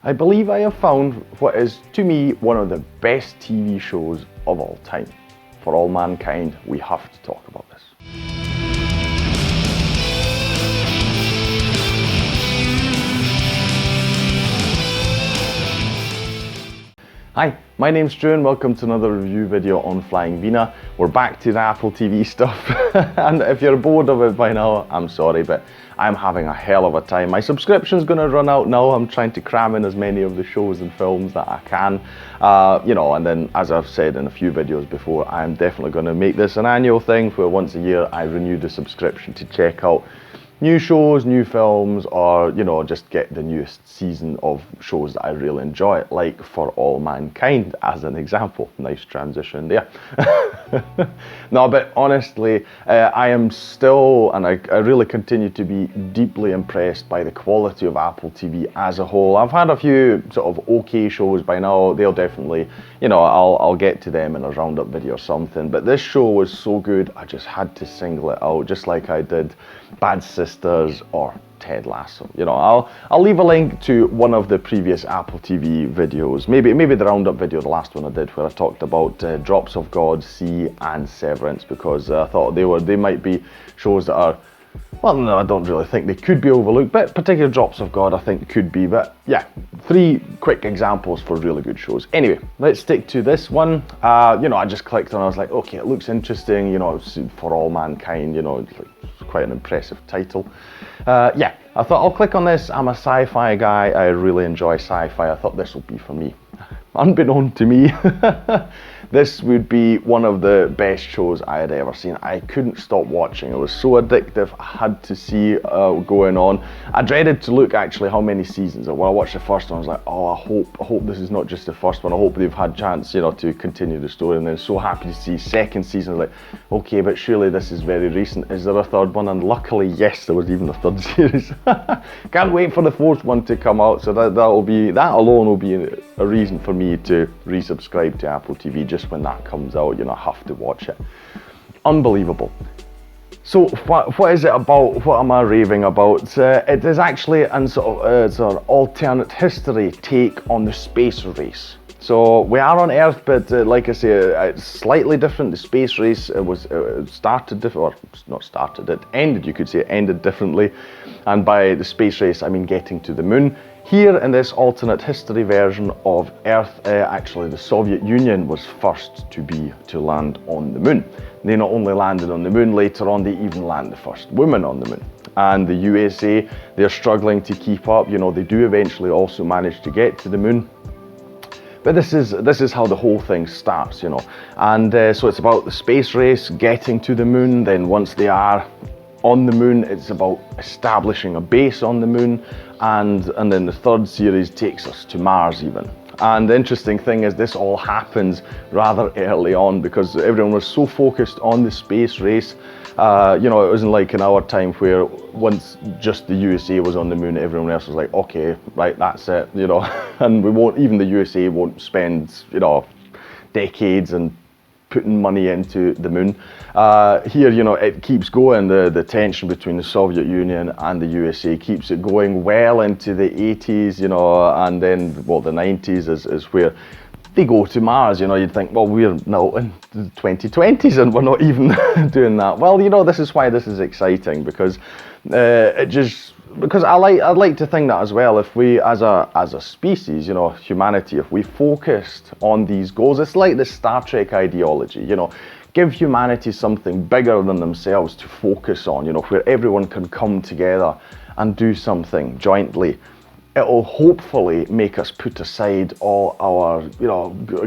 I believe I have found what is, to me, one of the best TV shows of all time. For all mankind, we have to talk about this. Hi, my name's Stu and welcome to another review video on Flying Wiener. We're back to the Apple TV stuff and if you're bored of it by now, I'm sorry, but I'm having a hell of a time. My subscription's going to run out now. I'm trying to cram in as many of the shows and films that I can. And then as I've said in a few videos before, I'm definitely going to make this an annual thing where once a year I renew the subscription to check out new shows, new films, or just get the newest season of shows that I really enjoy, like For All Mankind as an example. Nice transition there. No, but honestly, I am still, and I really continue to be deeply impressed by the quality of Apple TV as a whole. I've had a few sort of okay shows by now. They'll definitely, I'll get to them in a roundup video or something. But this show was so good, I just had to single it out, just like I did Bad Sisters or Ted Lasso. I'll leave a link to one of the previous Apple TV videos, maybe the roundup video, the last one I did, where I talked about Drops of God, See, and Severance, because I thought they might be shows that are, well, no, I don't really think they could be overlooked, but particularly Drops of God I think could be. But yeah, 3 quick examples for really good shows. Anyway, let's stick to this one. I just clicked on, I was like, okay, it looks interesting, it's For All Mankind, it's like quite an impressive title. I thought I'll click on this. I'm a sci-fi guy, I really enjoy sci-fi. I thought this will be for me. Unbeknown to me, this would be one of the best shows I had ever seen. I couldn't stop watching. It was so addictive. I had to see going on. I dreaded to look actually how many seasons. When I watched the first one, I was like, oh, I hope this is not just the first one. I hope they've had chance, to continue the story. And then so happy to see second season. Like, okay, but surely this is very recent. Is there a third one? And luckily, yes, there was even a third series. Can't wait for the 4th one to come out. So that alone will be a reason for me to resubscribe to Apple TV just when that comes out. I have to watch it. Unbelievable. So what is it about? What am I raving about? It is actually an sort of alternate history take on the space race. So we are on Earth, but like I say, it's slightly different. The space race ended, you could say, it ended differently. And by the space race, I mean getting to the moon. Here in this alternate history version of Earth, actually the Soviet Union was first to land on the moon. They not only landed on the moon, later on they even landed the first woman on the moon. And the USA, they're struggling to keep up. They do eventually also manage to get to the moon. But this is how the whole thing starts, And so it's about the space race, getting to the moon. Then once they are on the moon, it's about establishing a base on the moon. And then the 3rd series takes us to Mars even. And the interesting thing is this all happens rather early on because everyone was so focused on the space race. It wasn't like in our time where once just the USA was on the moon, everyone else was like, okay, right, that's it, and even the USA won't spend, decades and putting money into the moon. Here, it keeps going. The tension between the Soviet Union and the USA keeps it going well into the 80s, and then, the 90s is where they go to Mars. You'd think, well, we're now in the 2020s and we're not even doing that. Well, this is why this is exciting, because I'd like to think that as well, if we as a species, humanity, if we focused on these goals, it's like the Star Trek ideology, give humanity something bigger than themselves to focus on, where everyone can come together and do something jointly. It'll hopefully make us put aside all our,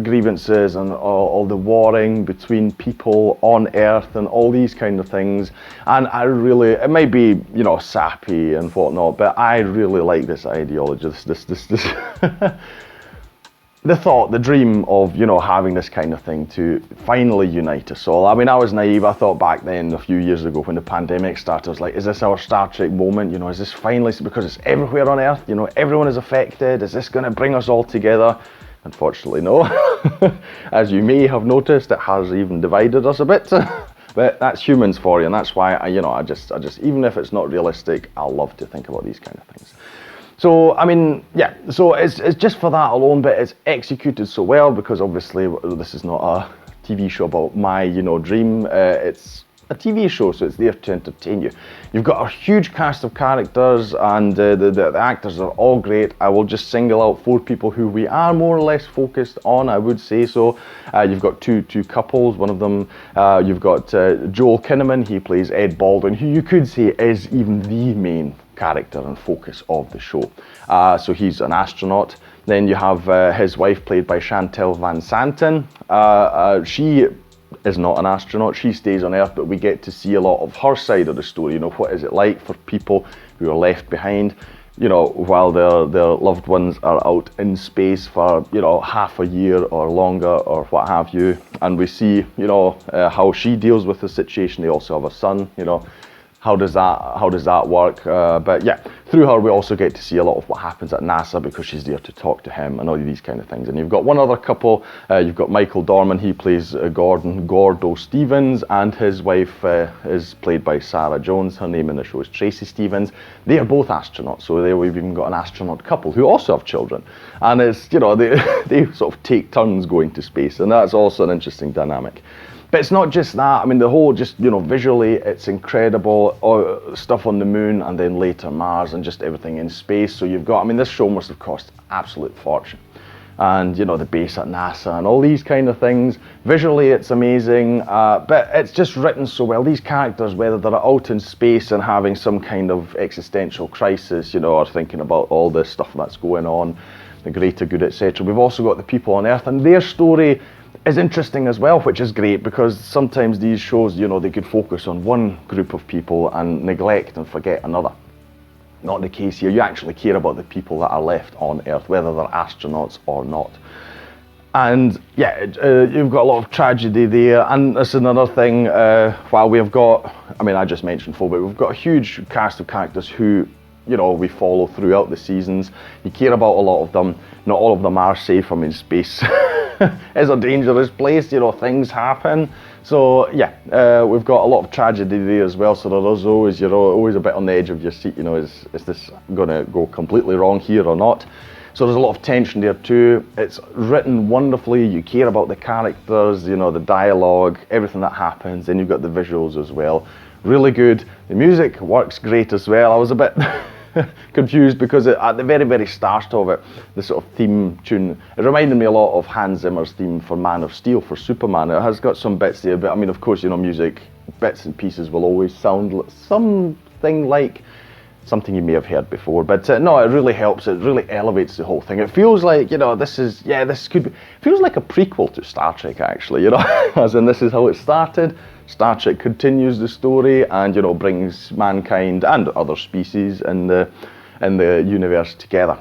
grievances and all the warring between people on Earth and all these kind of things. And it might be, sappy and whatnot, but I really like this ideology, this the thought, the dream of, having this kind of thing to finally unite us all. I mean, I was naive. I thought back then, a few years ago, when the pandemic started, I was like, is this our Star Trek moment? Is this finally, because it's everywhere on Earth, everyone is affected. Is this going to bring us all together? Unfortunately, no. As you may have noticed, it has even divided us a bit. But that's humans for you, and that's why I just even if it's not realistic, I love to think about these kind of things. So, I mean, yeah, so it's just for that alone, but it's executed so well because obviously this is not a TV show about my, dream. It's a TV show, so it's there to entertain you. You've got a huge cast of characters, and the actors are all great. I will just single out 4 people who we are more or less focused on, I would say so. You've got two couples. One of them, you've got Joel Kinnaman. He plays Ed Baldwin, who you could say is even the main character and focus of the show. So he's an astronaut. Then you have his wife, played by Chantel Van Santen. She is not an astronaut. She stays on Earth, but we get to see a lot of her side of the story. What is it like for people who are left behind, while their loved ones are out in space for, half a year or longer or what have you. And we see, how she deals with the situation. They also have a son, how does that work? But yeah, through her we also get to see a lot of what happens at NASA because she's there to talk to him and all these kind of things. And you've got one other couple. You've got Michael Dorman. He plays Gordo Stevens, and his wife is played by Sarah Jones. Her name in the show is Tracy Stevens. They are both astronauts, so we've even got an astronaut couple who also have children. And it's they sort of take turns going to space, and that's also an interesting dynamic. But it's not just that. I mean, the whole visually, it's incredible. Stuff on the moon and then later Mars and just everything in space. So you've got, this show must have cost absolute fortune. And, the base at NASA and all these kind of things. Visually, it's amazing, but it's just written so well. These characters, whether they're out in space and having some kind of existential crisis, or thinking about all this stuff that's going on, the greater good, etc. We've also got the people on Earth, and their story is interesting as well, which is great because sometimes these shows, they could focus on one group of people and neglect and forget another. Not the case here. You actually care about the people that are left on Earth, whether they're astronauts or not. And yeah, you've got a lot of tragedy there. And that's another thing, while we've got, I just mentioned 4, but we've got a huge cast of characters who, we follow throughout the seasons. You care about a lot of them. Not all of them are safe. Space is a dangerous place, things happen. So yeah, we've got a lot of tragedy there as well. So there's always, always a bit on the edge of your seat, is this gonna go completely wrong here or not? So there's a lot of tension there too. It's written wonderfully. You care about the characters, the dialogue, everything that happens. Then you've got the visuals as well. Really good. The music works great as well. I was a bit confused because at the very, very start of it, the sort of theme tune, it reminded me a lot of Hans Zimmer's theme for Man of Steel for Superman. It has got some bits there, but of course, music, bits and pieces will always sound something like something you may have heard before, but no, it really helps. It really elevates the whole thing. It feels like, this could be, feels like a prequel to Star Trek actually, as in this is how it started. Star Trek continues the story and, brings mankind and other species in the universe together.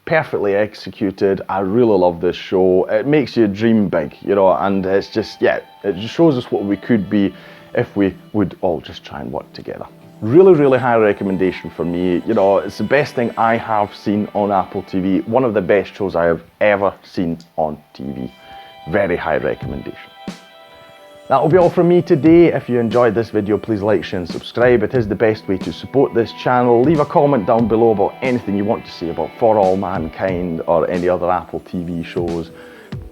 Perfectly executed. I really love this show. It makes you dream big, and it's just, it just shows us what we could be if we would all just try and work together. Really, really high recommendation for me. It's the best thing I have seen on Apple TV. One of the best shows I have ever seen on TV. Very high recommendation. That will be all from me today. If you enjoyed this video, please like, share and subscribe. It is the best way to support this channel. Leave a comment down below about anything you want to say about For All Mankind or any other Apple TV shows.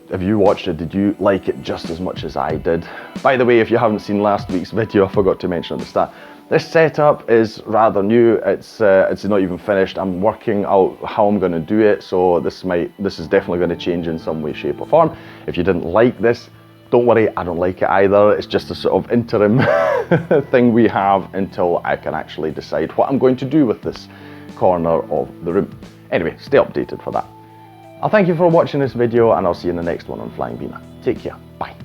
If you watched it, did you like it just as much as I did? By the way, if you haven't seen last week's video, I forgot to mention at the start, this setup is rather new. It's not even finished. I'm working out how I'm going to do it, so this is definitely going to change in some way, shape or form. If you didn't like this, don't worry, I don't like it either. It's just a sort of interim thing we have until I can actually decide what I'm going to do with this corner of the room. Anyway, stay updated for that. I'll thank you for watching this video and I'll see you in the next one on Flying Wiener. Take care, bye.